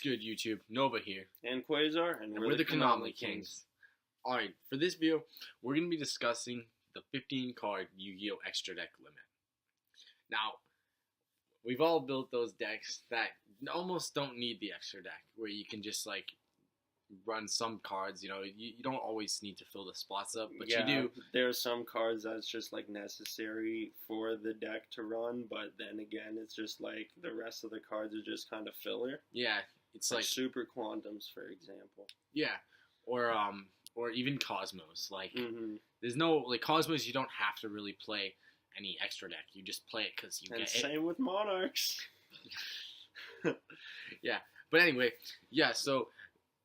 What's good, YouTube? Nova here. And Quasar, and we're the Chronomaly Kings. Alright, for this video, we're going to be discussing the 15 card Yu-Gi-Oh! Extra Deck limit. Now, we've all built those decks that almost don't need the extra deck, where you can just like run some cards, you don't always need to fill the spots up, but you do. There are some cards that's just like necessary for the deck to run, but then again, it's just like the rest of the cards are just kind of filler. Yeah, it's like Super Quantums, for example. Yeah, or even Cosmos. Like, there's no, like, Cosmos, you don't have to really play any extra deck. You just play it because you get it. And same with Monarchs. Yeah, but anyway, yeah, so,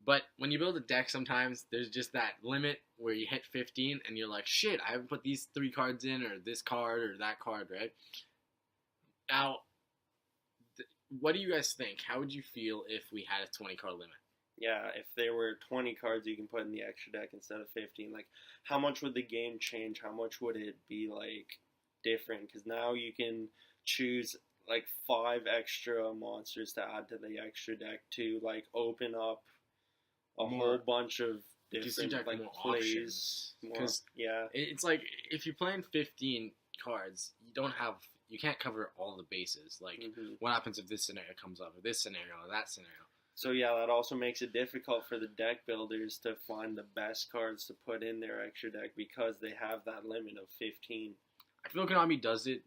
but when you build a deck, sometimes there's just that limit where you hit 15 and you're like, shit, I haven't put these 3 cards in, or this card, or that card, right? Now, what do you guys think? How would you feel if we had a 20 card limit? Yeah, if there were 20 cards you can put in the extra deck instead of 15, like, how much would the game change? How much would it be, like, different? Because now you can choose, like, 5 extra monsters to add to the extra deck to, like, open up a whole bunch of different, like, plays. Because, yeah, it's like, if you're playing 15 cards, you can't cover all the bases. Like, what happens if this scenario comes up, or this scenario, or that scenario? So yeah, that also makes it difficult for the deck builders to find the best cards to put in their extra deck because they have that limit of 15. I feel Konami does it,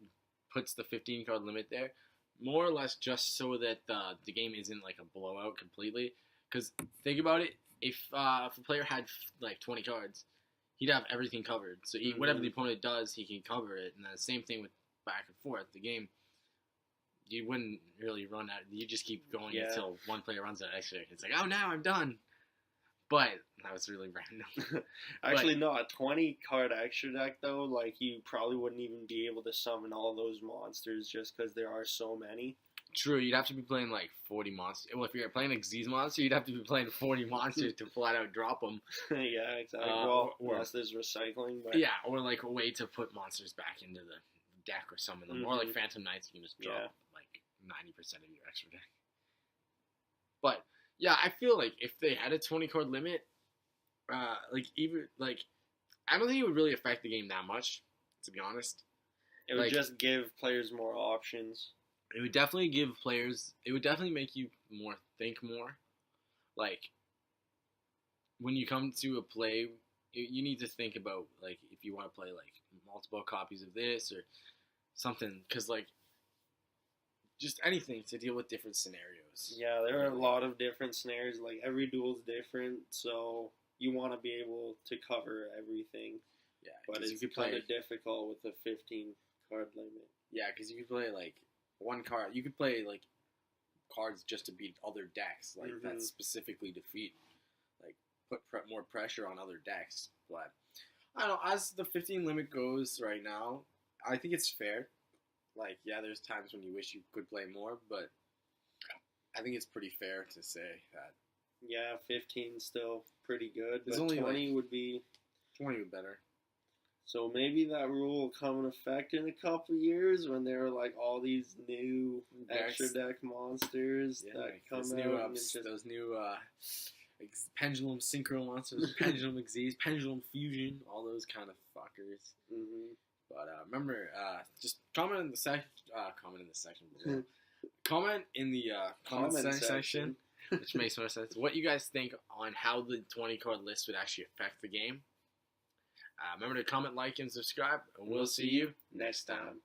puts the 15 card limit there, more or less just so that the game isn't like a blowout completely. Because think about it, if a player had like 20 cards, he'd have everything covered. So whatever the opponent does, he can cover it. And then the same thing with back and forth. The game, you wouldn't really run out. You just keep going until one player runs out extra. It's like, oh, now I'm done. But that was really random. Actually, no, a 20 card extra deck though, like you probably wouldn't even be able to summon all those monsters just because there are so many. True, you'd have to be playing like 40 monsters. Well, if you're playing a Xyz monster, you'd have to be playing 40 monsters to flat out drop them. Yeah, exactly. Well, unless there's recycling. But yeah, or like a way to put monsters back into the deck or summon them. Or like Phantom Knights, you can just drop like 90% of your extra deck. But yeah, I feel like if they had a 20 card limit, I don't think it would really affect the game that much, to be honest. It would just give players more options. It would definitely give players, it would definitely make you think more. Like, when you come to a play, you need to think about, like, if you want to play, like, multiple copies of this or something. Because, like, just anything to deal with different scenarios. Yeah, there are a lot of different scenarios. Like, every duel's different, so you want to be able to cover everything. Yeah, but it's kind of difficult with a 15 card limit. Yeah, because you could play, like, one card. You could play, like, cards just to beat other decks, like, that specifically defeat, like, put more pressure on other decks. But, I don't know, as the 15 limit goes right now, I think it's fair. Like, yeah, there's times when you wish you could play more, but I think it's pretty fair to say that. Yeah, 15's still pretty good, but only 20 would be... 20 would be better. So maybe that rule will come in effect in a couple years when there are like all these new extra deck monsters that come out. Those new Pendulum Synchro monsters, Pendulum Xyz, Pendulum Fusion, all those kind of fuckers. But remember, just comment in the section below. Comment in the comment section, which makes more sense. What you guys think on how the 20 card list would actually affect the game. Remember to comment, like, and subscribe, and we'll see you next time.